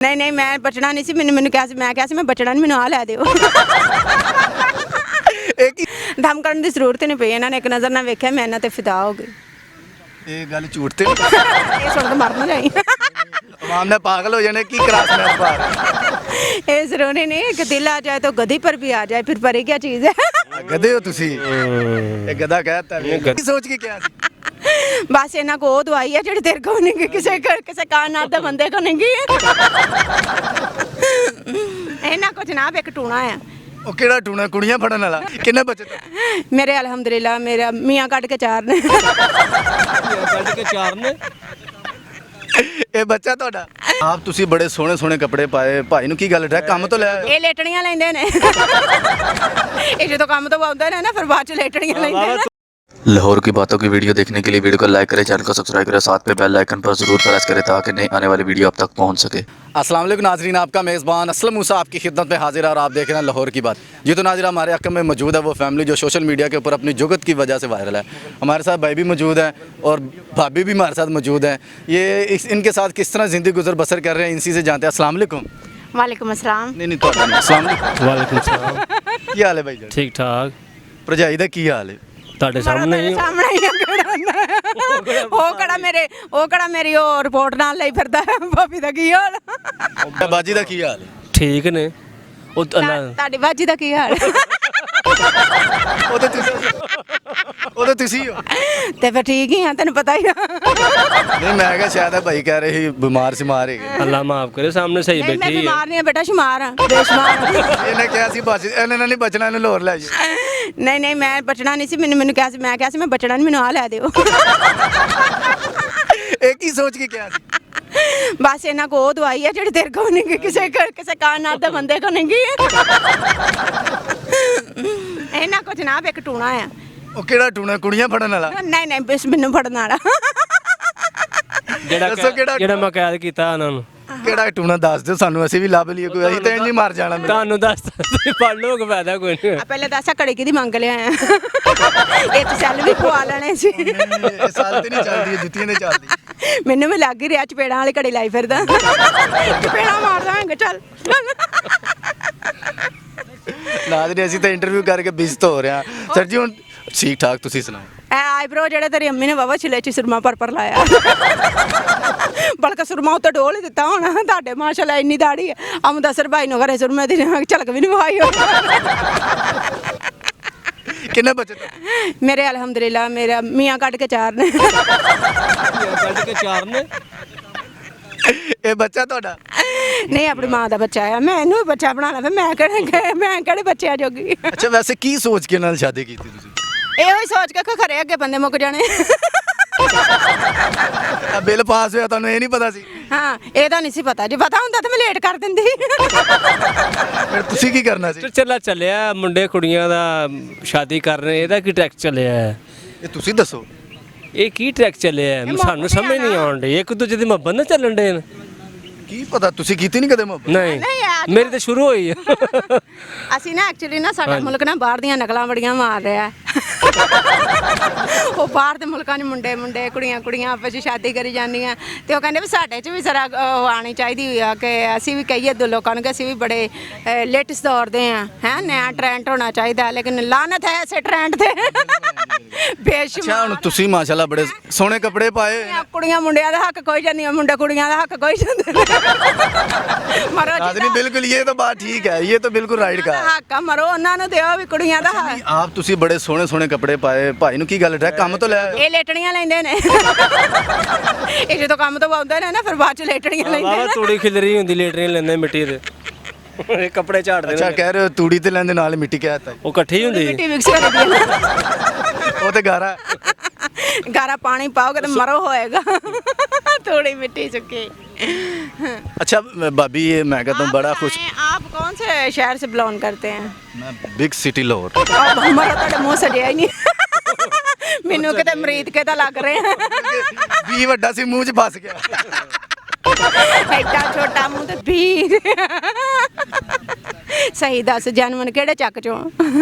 नहीं नहीं मैं बचना नहीं सी मैंने कहा मैं कहा मैं बचना नहीं, मैंने आ लै दिओ। दम करने की जरूरत नहीं पई, इन्होंने एक नज़र ना वेख्या मैं इन्हां ते फिदा हो गई। ये गल झूठ ते ये सुन के मर ना जाई। अवाम ने पागल हो जाने की क्रास मैच पा रहे। ये जरूरी नहीं कि दिल आ जाए तो गधी पर भी आ जाए, फिर परे क्या चीज़ है। गधे हो तुसी, ये गधा कहता है। की सोच के क्या सी? बस इन्हों को वो दवाई है जी तेरे को नहीं, किसी कायनात दे बंदे को नहीं। इन्हों कुछ ना एक टूना है। ਉਹ ਕਿਹੜਾ ਟੂਣਾ ਕੁੜੀਆਂ ਫੜਨ ਵਾਲਾ? ਕਿੰਨੇ ਬੱਚੇ मेरे अल्हम्दुलिल्लाह मेरा मियाँ कट के 4 ने। ਕੱਢ ਕੇ 4 ਨੇ। ਇਹ ਬੱਚਾ ਤੁਹਾਡਾ? ਆਪ ਤੁਸੀਂ ਬੜੇ ਸੋਹਣੇ ਸੋਹਣੇ ਕੱਪੜੇ ਪਾਏ, ਭਾਈ ਨੂੰ ਕੀ ਗੱਲ ਹੈ ਕੰਮ ਤੋਂ ਲੈ ਇਹ ਲੇਟਣੀਆਂ ਲੈਂਦੇ ਨੇ। ਇਹ ਜਦੋਂ ਕੰਮ ਤੋਂ ਆਉਂਦੇ ਨੇ ਨਾ ਫਿਰ ਬਾਅਦ ਚ ਲੇਟਣੀਆਂ ਲੈਂਦੇ ਨੇ। लाहौर की बातों की वीडियो देखने के लिए वीडियो को लाइक करें, चैनल को सब्सक्राइब करें, साथ में बेल आइकन पर जरूर प्रेस करें ताकि नई आने वाली वीडियो आप तक पहुंच सके। अस्सलाम वालेकुम नाजरीन, आपका मेज़बान असलम मूसा आपकी खिदमत में हाजिर है और आप देख रहे हैं लाहौर की बात। जी तो नाजरीन, हमारे हक़ में मौजूद है वो फैमिली जो सोशल मीडिया के ऊपर अपनी जुगत की वजह से वायरल है। हमारे साथ भाई भी मौजूद हैं और भाभी भी हमारे साथ मौजूद हैं। ये इनके साथ किस तरह ज़िंदगी गुजर बसर कर रहे हैं इनसी से जानते हैं। अस्सलाम वालेकुम। वालेकुम अस्सलाम। नहीं नहीं तो अस्सलाम वालेकुम। ਵਾਲੇਕੁਮ ਸਲਾਮ। की हाल है भाई जी? ਠੀਕ ਠਾਕ भरजाई का की हाल है? ਤੁਹਾਡੇ ਸਾਹਮਣੇ ਹੀ ਸਾਹਮਣੇ ਹੀ ਉਹ ਕਿਹੜਾ ਮੇਰੀ ਉਹ ਰਿਪੋਰਟ ਨਾਲ ਲਈ ਫਿਰਦਾ ਭਾਬੀ ਦਾ ਕੀ ਹਾਲ? बाजी का की हाल है? ਠੀਕ ਨੇ। ਉਹ ਅੱਲਾ ਤੁਹਾਡੀ ਬਾਜੀ ਦਾ ਕੀ ਹਾਲ? ਉਹ ਤਾਂ ਤੁਸੀਂ ਹੋ। ਤੇ ਫਿਰ ਠੀਕ ਹੀ ਆ, ਤੈਨੂੰ ਪਤਾ ਹੀ ਆ। नहीं मैं क्या शायद है भाई कह रहे ही बीमार शिमार है। ਅੱਲਾ ਮਾਫ ਕਰੇ ਸਾਹਮਣੇ ਸਹੀ ਨਹੀਂ ਮੈਂ ਬੈਠੀ ਹੈ। ਬਿਮਾਰ ਨਹੀਂ ਆ ਬੇਟਾ, ਸ਼ੁਮਾਰ ਆ, ਬੇਸ਼ੁਮਾਰ। ਇਹਨੇ ਕਿਹਾ ਸੀ ਬਚ ਇਹਨੇ ਨਹੀਂ ਬਚਣਾ, ਇਹਨੂੰ ਲੋਰ ਲੈ ਜੀ। ਨਹੀਂ ਨਹੀਂ ਮੈਂ ਬਚਣਾ ਨਹੀਂ ਸੀ, ਮੈਨੂੰ ਕਿਹਾ ਸੀ ਮੈਂ ਮੈਂ ਬਚਣਾ ਨਹੀਂ, ਮੈਨੂੰ ਆ ਲੈ ਦਿਓ। ਇਹ ਕੀ ਸੋਚ ਕੇ ਕਿਹਾ ਸੀ? ਬਸ ਇਹਨਾਂ ਕੋ ਉਹ ਦਵਾਈ ਹੈ ਜਿਹੜੀ ਤੇਰੇ ਕੋ ਨਹੀਂ, ਕਿਸੇ ਕਾਇਨਾਤ ਦੇ ਬੰਦੇ ਕੋ ਨਹੀਂ। ਇਹਨਾਂ ਕੁਝ ਨਾ ਇੱਕ ਟੂਣਾ ਆ। ਉਹ ਕਿਹੜਾ ਟੂਣਾ ਕੁੜੀਆਂ ਫੜਨ ਵਾਲਾ? ਨਹੀਂ ਨਹੀਂ ਬਸ ਮੈਨੂੰ ਫੜਨ ਵਾਲਾ। ਦੱਸੋ ਕਿਹੜਾ ਜਿਹੜਾ ਮੈਂ ਕੈਦ ਕੀਤਾ ਉਹਨਾਂ ਨੂੰ। ਕਿਹੜਾ ਟੂਣਾ ਦੱਸ ਦਿਓ ਸਾਨੂੰ, ਅਸੀਂ ਵੀ ਲੱਭ ਲਈਏ ਕੋਈ। ਅਸੀਂ ਤਾਂ ਇੰਜ ਹੀ ਮਰ ਜਾਣਾ। ਤੁਹਾਨੂੰ ਦੱਸ ਪੜ ਲੋਗੇ ਫਾਇਦਾ ਕੋਈ ਨਹੀਂ। ਪਹਿਲੇ ਦੱਸ ਘੜੀ ਕਿਹਦੀ ਮੰਗ ਲਿਆ ਆ? ਇਹ ਤੇ ਸੈੱਲ ਵੀ ਪਵਾ ਲੈਣੇ ਸੀ। ਇਹ ਸਾਲ ਤੇ ਨਹੀਂ ਚੱਲਦੀ, ਜੁੱਤੀਆਂ ਨੇ ਚੱਲਦੀ। ਮੈਨੂੰ ਵੀ ਲੱਗ ਹੀ ਰਿਹਾ ਚਪੇੜਾਂ ਵਾਲੀ ਘੜੀ ਲਾਈ ਫਿਰਦਾ। ਚਪੇੜਾਂ ਮਾਰਦਾ ਹੈਂਗਾ ਚੱਲ। ਨਾਜ਼ਰੀਨ ਅਸੀਂ ਤਾਂ ਇੰਟਰਵਿਊ ਕਰਕੇ ਬਿਜ਼ਤ ਹੋ ਰਹੇ ਹਾਂ। ਸਰ ਜੀ ਹੁਣ ਠੀਕ ਠਾਕ, ਤੁਸੀਂ ਸੁਣਾਓ। ਐ ਆਈਬ੍ਰੋ ਜਿਹੜੇ ਤੇਰੀ ਅੰਮੀ ਨੇ ਵਾਵਾ ਛਿਲੇ ਚ ਸੁਰਮਾ ਪਰ ਲਾਇਆ। ਬਲਕਿ ਸੁਰਮਾ ਉੱਤੇ ਡੋਲ ਹੀ ਦਿੱਤਾ ਹੋਣਾ। ਤੁਹਾਡੇ ਮਾਸ਼ਾਅੱਲਾ ਇੰਨੀ ਦਾੜੀ ਹੈ। ਅਮਦਸਰ ਭਾਈ ਨੂੰ ਘਰੇ ਸੁਰਮੇ ਦੀ ਝਲਕ ਵੀ ਨਹੀਂ ਵਿਖਾਈ। ਕਿੰਨੇ ਬੱਚੇ? ਮੇਰੇ ਅਲਹਮਦੁਲਿਲਾ ਮੇਰਾ ਮੀਆਂ ਕੱਟ ਕੇ 4 ਨੇ। ਕੱਢ ਕੇ 4 ਨੇ। ਇਹ ਬੱਚਾ ਤੁਹਾਡਾ? ਨਹੀਂ ਆਪਣੀ ਮਾਂ ਦਾ ਬੱਚਾ ਆ, ਮੈਂ ਇਹਨੂੰ ਵੀ ਬੱਚਾ ਬਣਾ ਲਾਂ। ਮੈਂ ਕਿਹੜੇ ਬੱਚਿਆਂ ਜੋਗੀ। ਅੱਛਾ ਵੈਸੇ ਕੀ ਸੋਚ ਕੇ ਨਾਲ ਸ਼ਾਦੀ ਕੀਤੀ ਤੁਸੀਂ? ਇਹੋ ਹੀ ਸੋਚ ਕੇ ਖਰੇ ਅੱਗੇ ਬੰਦੇ ਮੁੱਕ ਜਾਣੇ। ਬਿੱਲ ਪਾਸ ਹੋਇਆ ਤੁਹਾਨੂੰ ਇਹ ਨਹੀਂ ਪਤਾ ਸੀ? ਹਾਂ ਇਹਦਾ ਨਹੀਂ ਸੀ ਪਤਾ, ਜੇ ਪਤਾ ਹੁੰਦਾ ਤਾਂ ਮੈਂ ਲੇਟ ਕਰ ਦਿੰਦੀ। ਫਿਰ ਤੁਸੀਂ ਕੀ ਕਰਨਾ ਸੀ? ਚੱਲਿਆ ਮੁੰਡੇ ਕੁੜੀਆਂ ਦਾ ਸ਼ਾਦੀ ਕਰ ਰਹੇ, ਇਹਦਾ ਕੀ ਟਰੈਕ ਚੱਲਿਆ ਹੈ? ਇਹ ਤੁਸੀਂ ਦੱਸੋ। ਇਹ ਕੀ ਟਰੈਕ ਚੱਲਿਆ ਹੈ? ਸਾਨੂੰ ਸਮਝ ਨਹੀਂ ਆਉਣ ਡਈ। ਇੱਕ ਦੂਜੇ ਦੀ ਮੁਹੱਬਤ ਨਾ ਚੱਲਣ ਡੇ ਨੇ। ਕੀ ਪਤਾ, ਤੁਸੀਂ ਕੀਤੀ ਨਹੀਂ ਕਦੇ ਮੁਹੱਬਤ? ਨਹੀਂ ਮੇਰੀ ਤਾਂ ਸ਼ੁਰੂ ਹੋਈ ਹੈ। ਅਸੀਂ ਨਾ ਐਕਚੁਅਲੀ ਨਾ ਸਾਡਾ ਮੁਲਕ ਨਾ ਬਾਹਰ ਦੀਆਂ ਨਕਲਾਂ ਬੜੀਆਂ ਮਾਰ ਰਿਹਾ। ਉਹ ਬਾਹਰ ਦੇ ਮੁਲਕਾਂ 'ਚ ਮੁੰਡੇ ਕੁੜੀਆਂ ਆਪਸ 'ਚ ਸ਼ਾਦੀ ਕਰੀ ਜਾਂਦੀਆਂ ਤੇ ਉਹ ਕਹਿੰਦੇ ਵੀ ਸਾਡੇ 'ਚ ਵੀ ਜ਼ਰਾ ਆਉਣੀ ਚਾਹੀਦੀ ਆ ਕਿ ਅਸੀਂ ਵੀ ਕਹੀਏ ਲੋਕਾਂ ਨੂੰ ਕਿ ਅਸੀਂ ਵੀ ਬੜੇ ਲੇਟੈਸਟ ਦੌਰ ਦੇ ਆ। ਹੈ ਨया ਟ੍ਰੈਂਡ ਹੋਣਾ ਚਾਹੀਦਾ, ਲੇਕਿਨ ਲਾਨਤ ਹੈ ਐਸੇ ਟ੍ਰੈਂਡ ਤੇ। ਅੱਛਾ ਹੁਣ ਤੁਸੀਂ ਮਾਸ਼ਾਅੱਲਾ ਬੜੇ ਸੋਹਣੇ ਕੱਪੜੇ ਪਾਏ। ਕੁੜੀਆਂ ਮੁੰਡਿਆਂ ਦਾ ਹੱਕ ਕੋਈ ਜਾਂਦੀਆਂ, ਮੁੰਡੇ ਕੁੜੀਆਂ ਦਾ ਹੱਕ ਕੋਈ ਜਾਂਦੇ। ਮਰੋ नाज़रीन बिल्कुल ये तो बात ठीक है, ये तो बिल्कुल राइट कहा। ਹੱਕ ਆ, ਮਰੋ ਉਹਨਾਂ ਨੂੰ ਦਿਓ ਵੀ ਕੁੜੀਆਂ ਦਾ ਹੱਕ। ਆਪ ਤੁਸੀਂ ਬੜੇ ਸੋਹਣੇ ਸੋਹਣੇ ਕੱਪੜੇ ਪਾਏ, ਭਾਈ ਨੂੰ ਕੀ ਗੱਲ ਹੈ ਕੰਮ ਤੋਂ ਲੈ? ਇਹ ਲੇਟਣੀਆਂ ਲੈਂਦੇ ਨੇ। ਇਹ ਜਦੋਂ ਕੰਮ ਤੋਂ ਆਉਂਦੇ ਨੇ ਨਾ ਫਿਰ ਬਾਅਦ ਚ ਲੇਟਣੀਆਂ ਲੈਂਦੇ ਵਾਵਾ ਨੇ। ਤੂੜੀ ਖਿਲਰੀ ਹੁੰਦੀ, ਲੇਟਰੀਆਂ ਲੈਂਦੇ ਮਿੱਟੀ ਦੇ। ਇਹ ਕੱਪੜੇ ਝਾੜਦੇ ਅੱਛਾ ਨੇ। ਕਹਿ ਰਹੇ ਹੋ ਤੂੜੀ ਤੇ ਲੈਂਦੇ ਨਾਲ ਮਿੱਟੀ ਕਹਿਤਾ? ਉਹ ਇਕੱਠੀ ਹੁੰਦੀ। ਮਿੱਟੀ ਮਿਕਸ ਕਰ ਦਿੰਦੀ। ਉਹ ਤੇ ਗਾਰਾ ਗਾਰਾ ਪਾਣੀ ਪਾਓਗੇ ਤਾਂ ਮਰੋ होएगा। थोड़ी मिट्टी चुके। अच्छा भाभी ये मैं कहता हूँ बड़ा खुश। आप कौन से शहर से बिलोंग करते हैं? मैं बिग सिटी लाहौर। हमारा तो मुँह सजिया ही नहीं। मैनू किते मरीद के तो लग रहे हैं। भी ਵੱਡਾ ਸੀ ਮੂੰਹ 'ਚ ਫਸ ਗਿਆ। ਐਡਾ ਛੋਟਾ ਮੂੰਹ ਤੇ ਵੀ ਸਹੀ ਦੱਸ ਜਨਮਨ ਕਿਹੜੇ ਚੱਕ ਚੋਂ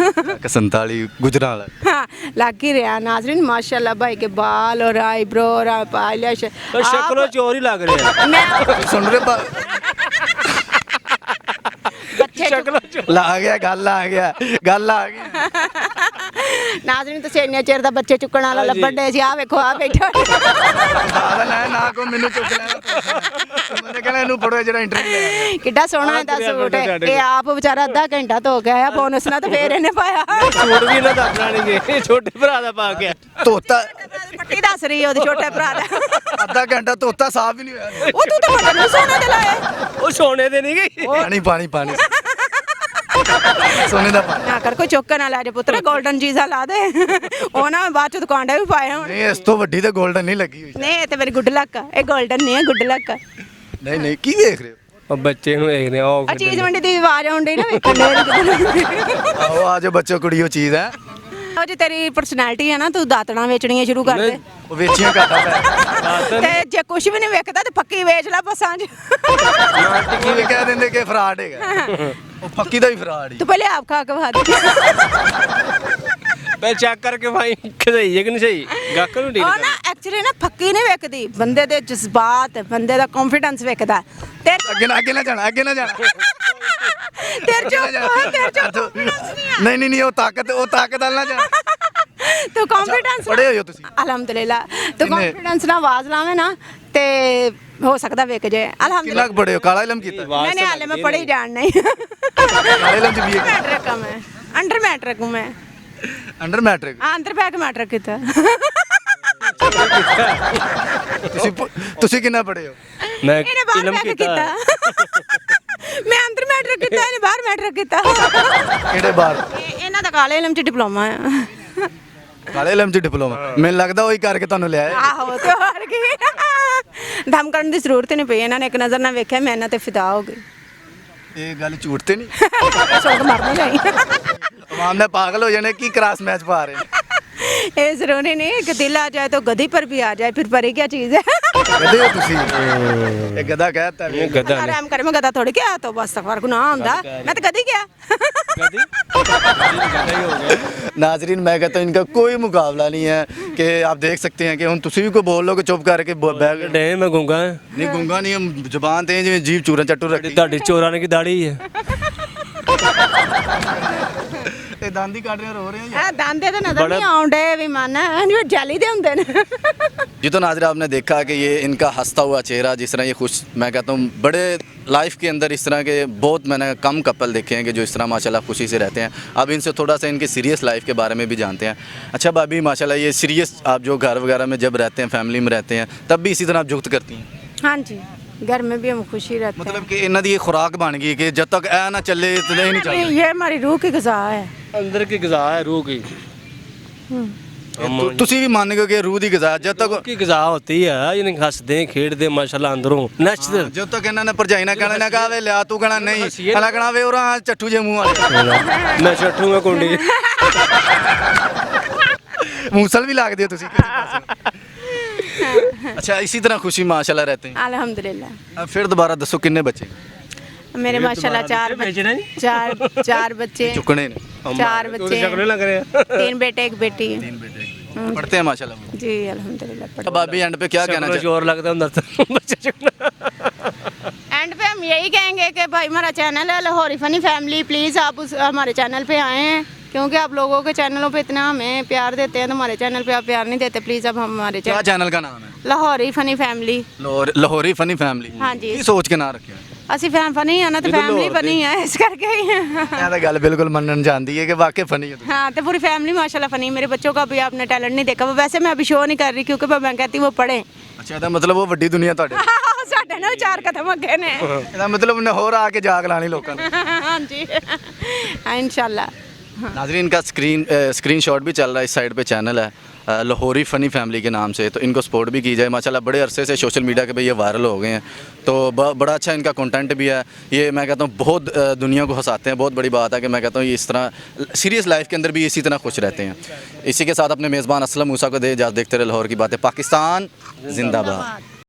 47 गुजरात हाँ, लग ही रहा नाजरीन माशाल्लाह भाई के बाल और आईब्रो और पायलश तो शक्लों चोर ही लग रहे हैं मैं सुन रहे बच्चे शक्लों चोर ला आ गया गल आ गया गल आ गया नाजरीन तो ਇੰਨੇ ਚਿਰ ਦਾ ਬੱਚੇ ਚੁੱਕਣ ਵਾਲਾ ਲੱਭਣ ਦੇ ਸੀ ਆ ਵੇਖੋ ਆ ਬੈਠਾ ਪਾਗਲ ਹੈ ਨਾ ਕੋ ਮੈਨੂੰ ਚੁੱਕ ਲੈਣਾ ਮੈਂ ਕਹਿੰਦਾ ਇਹਨੂੰ ਫੜੋ ਜਿਹੜਾ ਇੰਟਰਵਿਊ ਕਿੱਡਾ ਸੋਹਣਾ ਇਹਦਾ ਸੂਟ ਹੈ ਇਹ ਆਪ ਵਿਚਾਰਾ ਅੱਧਾ ਘੰਟਾ ਧੋ ਕੇ ਆਇਆ ਬੋਨਸ ਨਾਲ ਤੇ ਫੇਰ ਇਹਨੇ ਪਾਇਆ ਸੂਟ ਵੀ ਇਹਨਾਂ ਦਾ ਆਪਣਾ ਨਹੀਂ ਗਏ ਛੋਟੇ ਭਰਾ ਦਾ ਪਾ ਕੇ ਧੋਤਾ ਪੱਟੀ ਦੱਸ ਰਹੀ ਉਹਦੇ ਛੋਟੇ ਭਰਾ ਦਾ ਅੱਧਾ ਘੰਟਾ ਧੋਤਾ ਸਾਫ ਵੀ ਨਹੀਂ ਹੋਇਆ ਉਹ ਤੂੰ ਤਾਂ ਬਟਨ ਨੂੰ ਸੋਨੇ ਦੇ ਲਾਏ ਉਹ ਸੋਨੇ ਦੇ ਨਹੀਂ ਗਈ ਪਾਣੀ ਪਾਣੀ ਪਾਣੀ ਸੋਨੇ ਦਾ ਪਾਣੀ ਨਾ ਕਰ ਕੋਈ ਚੁੱਕ ਨਾ ਲੈ ਜਾ ਪੁੱਤਰ 골ਡਨ ਚੀਜ਼ਾਂ ਲਾ ਦੇ ਉਹ ਨਾ ਬਾਅਦ ਚ ਦੁਕਾਨ ਦੇ ਵੀ ਪਾਏ ਹੁਣ ਨਹੀਂ ਇਸ ਤੋਂ ਵੱਡੀ ਤਾਂ 골ਡਨ ਨਹੀਂ ਲੱਗੀ ਹੋਈ ਨਹੀਂ ਇਹ ਤੇ ਮੇਰੀ ਗੁੱਡ ਲੱਕ ਆ ਇਹ 골ਡਨ ਨਹੀਂ ਹੈ ਗੁੱਡ ਲੱਕ ਆ ਨਹੀਂ ਨਹੀਂ ਕੀ ਵੇਖ ਰਹੇ ਉਹ ਬੱਚੇ ਨੂੰ ਦੇਖਦੇ ਆ ਉਹ ਆ ਚੀਜ਼ ਮੰਡੀ ਦੀ ਆਵਾਜ਼ ਆਉਂਦੀ ਨਾ ਵੇਖਣ ਦੇ ਹੋ ਆਓ ਆ ਜਾ ਬੱਚੋ ਕੁੜੀਓ ਚੀਜ਼ ਹੈ ਉਹ ਜੇ ਤੇਰੀ ਪਰਸਨੈਲਿਟੀ ਹੈ ਨਾ ਤੂੰ ਦਾਤਣਾ ਵੇਚਣੀਆਂ ਸ਼ੁਰੂ ਕਰ ਦੇ ਉਹ ਵੇਚੀਆਂ ਘਾਟਾ ਪੈ ਤੇ ਜੇ ਕੁਝ ਵੀ ਨਹੀਂ ਵੇਖਦਾ ਤੇ ਪੱਕੀ ਵੇਚ ਲੈ ਬਸਾਂ 'ਚ ਟਿੱਕੀ ਵੀ ਕਹਿ ਦਿੰਦੇ ਕਿ ਫਰਾਡ ਹੈਗਾ ਉਹ ਪੱਕੀ ਦਾ ਵੀ ਫਰਾਡ ਹੀ ਤੂੰ ਪਹਿਲੇ ਆਪ ਖਾ ਕੇ ਵਹਾ ਦੇ ਮੈਂ ਚੈੱਕ ਕਰਕੇ ਭਾਈ ਸਹੀ ਹੈ ਕਿ ਨਹੀਂ ਸਹੀ ਗਾਹਕ ਨੂੰ ਡੀਲ ਉਹ ਨਾ ਐਕਚੁਅਲੀ ਨਾ ਪੱਕੀ ਨਹੀਂ ਵੇਖਦੀ ਬੰਦੇ ਦੇ ਜਜ਼ਬਾਤ ਬੰਦੇ ਦਾ ਕੌਨਫੀਡੈਂਸ ਵੇਖਦਾ ਅੱਗੇ ਨਾ ਜਾਣਾ ਅੱਗੇ ਨਾ ਜਾਣਾ ਤੇਰੇ ਚ ਨਹੀਂ ਨਹੀਂ ਨਹੀਂ ਉਹ ਤਾਕਤ ਵਾਲਾ ਨਾ ਜਾਣਾ ਤੂੰ ਕੌਨਫੀਡੈਂਸ ਪੜ੍ਹੇ ਹੋਏ ਹੋ ਤੁਸੀਂ ਅਲਹਮਦੁਲਿਲਾ ਤੂੰ ਕਿੰਨੇ? ਕੌਨਫੀਡੈਂਸ ਨਾਲ ਆਵਾਜ਼ ਲਾਵੇਂ ਨਾ ਤੇ ਹੋ ਸਕਦਾ ਵੇਖ ਜੇ ਕਿੰਨਾ ਅਲਹਮਦੁਲਿਲਾ ਕੁ ਪੜ੍ਹੇ ਹੋ ਕਾਲਾ ਇਲਮ ਕੀਤਾ मैंने हाल में पढ़ी जान नहीं ਕਾਲਾ ਇਲਮ ਚ ਵੀ मैट्रिक का मैं अंडर मैट्रिक हूँ मैं ਅੰਡਰ ਮੈਟ੍ਰਿਕ हाँ अंदर बैग मैट्रिक की था ਤੁਸੀਂ ਕਿੰਨਾ ਪੜ੍ਹੇ ਹੋ ਮੈਂ ਇਹਨੇ ਬਾਹਰ ਫਿਲਮ ਮੈਟ੍ਰਿਕ ਕੀਤਾ ਕੀਤਾ ਮੈਂ ਅੰਦਰ ਮੈਟ੍ਰਿਕ ਕੀਤਾ ਇਹਨੇ ਬਾਹਰ ਮੈਟ੍ਰਿਕ ਕੀਤਾ ਕਿਹੜੇ ਬਾਰ ਇਹਨਾਂ ਦਾ ਕਾਲੇ ਇਲਮ ਚ ਡਿਪਲੋਮਾ ਆ ਕਾਲੇ ਇਲਮ ਚ ਡਿਪਲੋਮਾ ਮੈਨੂੰ ਲੱਗਦਾ ਉਹੀ ਕਰਕੇ ਤੁਹਾਨੂੰ ਲਿਆ ਹੈ ਆਹੋ ਤੇ ਹੋਰ ਕੀ ਦਮ ਕਰਨ ਦੀ ਜ਼ਰੂਰਤ ਨਹੀਂ ਪਈ ਇਹਨਾਂ ਨੇ ਇੱਕ ਨਜ਼ਰ ਨਾਲ ਵੇਖਿਆ ਮੈਂ ਇਹਨਾਂ ਤੇ ਫਿਦਾ ਹੋ ਗਈ ਇਹ ਗੱਲ ਝੂਠ ਤੇ ਨਹੀਂ ਸੋਗ ਮਰਨਾ ਜਾਈ ਆਵਾਮ ਨੇ ਪਾਗਲ ਹੋ ਜਾਣੇ ਕੀ ਕ੍ਰਾਸ ਮੈਚ ਪਾ ਰਹੇ ਨੇ ये जरूरी नहीं कि दिल आ जाए तो गधी पर भी आ जाए फिर परी क्या चीज़ है ਗਧੇ ਹੋ ਤੁਸੀਂ ਇਹ ਗਧਾ ਕਹਿਤਾ ਵੀ ਗਦਾ ਨੇ आराम करे मैं गधा थोड़ी क्या तो बस तकवार को ना होता मैं तो गधी क्या ਗਦੀ ਗਦਾ ਹੀ ਹੋ ਗਿਆ नाजरीन मैं कहता हूँ इनका कोई मुकाबला नहीं है कि आप देख सकते हैं कि हम तुसी भी को बोल लो कि चुप करके बैग ਡੇ ਮੈਂ ਗੁੰਗਾ नहीं गूंगा नहीं हम जुबान ते जिवें जीभ चूरन चट्टू रखी ਤੁਹਾਡੀ ਚੋਰਾਂ ਨੇ ਕੀ ਦਾੜੀ ਹੈ ते दांदी काट रहे रो रहे हैं आ दांदे तो नजर नहीं आउंडे विमान जो जाली दे हुंदे ने जी तो नाजरीन आपने देखा कि ये इनका हंसता हुआ चेहरा जिस तरह ये खुश मैं कहता हूँ बड़े लाइफ के अंदर इस तरह के बहुत मैंने कम कपल देखे हैं कि जो इस तरह माशाल्लाह खुशी से रहते हैं अब इनसे थोड़ा सा इनके सीरियस लाइफ के बारे में भी जानते हैं अच्छा भाभी माशाल्लाह ये सीरियस आप जो घर वगैरह में जब रहते हैं फैमिली में रहते हैं तब भी इसी तरह आप जुगत करती हैं हाँ जी घर में भी हम खुशी रहते मतलब कि इन्हों की ये खुराक बन गई कि जब तक ऐ ना चले तो नहीं हैं चलता ये हमारी रूह की गज़ा है ਅੰਦਰ ਕੀ ਗਜ਼ਾ ਹੈ ਰੂਹ ਕੀ ਤੁਸੀਂ ਵੀ ਮੰਨ ਗਏ ਕਿ ਰੂਹ ਦੀ ਗਜ਼ਾ ਜਦ ਤੱਕ ਕੀ ਗਜ਼ਾ ਹੁੰਦੀ ਹੈ ਯਾਨੀ ਹੱਸਦੇ ਖੇਡਦੇ ਮਾਸ਼ਾਅੱਲਾ ਅੰਦਰੋਂ ਨੈਚੁਰਲ ਜਦ ਤੱਕ ਇਹਨਾਂ ਨੇ ਭਰਜਾਈ ਨਾ ਕਹਿਣਾ ਨਾ ਕਹਾਵੇ ਲਿਆ ਤੂੰ ਕਹਿਣਾ ਨਹੀਂ ਹਲਾ ਕਹਿਣਾ ਵੇ ਉਹਨਾਂ ਚੱਠੂ ਜੇ ਮੂੰਹ ਵਾਲੇ ਮੈਂ ਛੱਟੂਗਾ ਕੁੰਡੀ ਮੂਸਲ ਵੀ ਲੱਗਦੇ ਹੋ ਤੁਸੀਂ ਕਿਸੇ ਪਾਸੇ ਅੱਛਾ ਇसी तरह खुशी माशाल्लाह रहते हैं अल्हम्दुलिल्लाह अब फिर दोबारा दसो किन्ने बच्चे मेरे माशाल्लाह चार भेजना जी चार बच्चे चुकने ने चार बच्चे शक्ल लग रहे हैं 3 बेटे 1 बेटी है तीन बेटे पढ़ते हैं माशाल्लाह जी अल्हम्दुलिल्लाह पढ़- अब अभी एंड पे क्या कहना चाहते जोर लगता अंदर तो बच्चे चुकना एंड पे हम यही कहेंगे कि भाई हमारा चैनल है लाहौरी फनी फैमिली प्लीज़ आप उस हमारे चैनल पे आए हैं क्योंकि आप लोगों के चैनलों पे इतना हमें प्यार देते हैं तो हमारे चैनल पे आप प्यार नहीं देते प्लीज़ अब हमारे क्या चैनल चैनल का नाम है Lahori funny family Lahori funny family हाँ जी। की सोच के ना रखे ਅਸੀਂ ਫੈਮ ਫਨੀ ਆ ਨਾ ਤੇ ਫੈਮਿਲੀ ਬਣੀ ਆ ਇਸ ਕਰਕੇ ਹੀ ਇਹ ਤਾਂ ਗੱਲ ਬਿਲਕੁਲ ਮੰਨਣ ਜਾਂਦੀ ਹੈ ਕਿ ਵਾਕਈ ਫਨੀ ਹੈ ਤੁਸੀਂ। हाँ तो पूरी फैमिली माशाल्लाह फनी मेरे बच्चों का भी आपने टैलेंट नहीं देखा वो वैसे मैं अभी शो नहीं कर रही क्योंकि मैं कहती हूँ वो पढ़े ਅੱਛਾ ਇਹਦਾ ਮਤਲਬ ਉਹ ਵੱਡੀ ਦੁਨੀਆ ਤੁਹਾਡੇ ਸਾਡੇ ਨਾਲ ਚਾਰ ਕਦਮ ਅੱਗੇ ਨੇ ਇਹਦਾ ਮਤਲਬ ਨੇ ਹੋਰ ਆ ਕੇ ਜਾਗ ਲਾਣੀ ਲੋਕਾਂ ਨੇ ਹਾਂਜੀ हाँ इंशाल्लाह नाजरीन इनका स्क्रीन शॉट भी चल रहा है इस साइड पे चैनल है लाहौरी फ़नी फैमिली के नाम से तो इनको सपोर्ट भी की जाए माशाल्लाह बड़े अरसे से सोशल मीडिया के पे ये वायरल हो गए हैं तो बड़ा अच्छा इनका कंटेंट भी है ये मैं कहता हूँ बहुत दुनिया को हंसाते हैं बहुत बड़ी बात है कि मैं कहता हूँ ये इस तरह सीरियस लाइफ के अंदर भी इसी तरह खुश रहते हैं इसी के साथ अपने मेज़बान असलम मूसा को दे देखते रहे लाहौर की बातें पाकिस्तान जिंदाबाद।